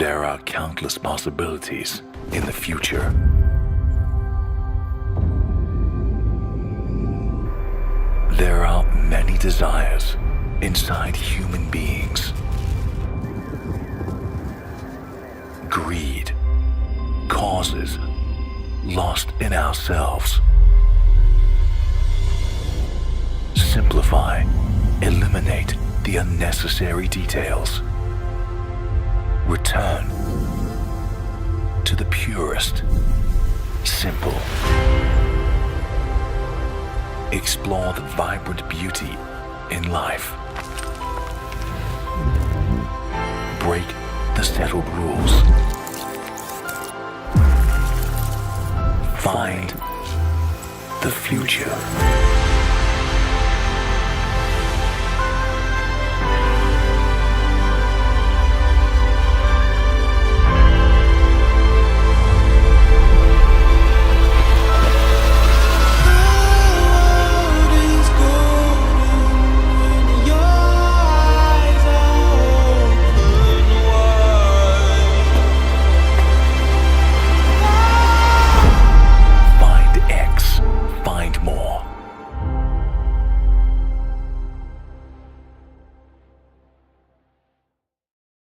There are countless possibilities in the future. There are many desires inside human beings. Greed, causes lost in ourselves. Simplify, eliminate the unnecessary details. Return to the purest, simple. Explore the vibrant beauty in life. Break the settled rules. Find the future.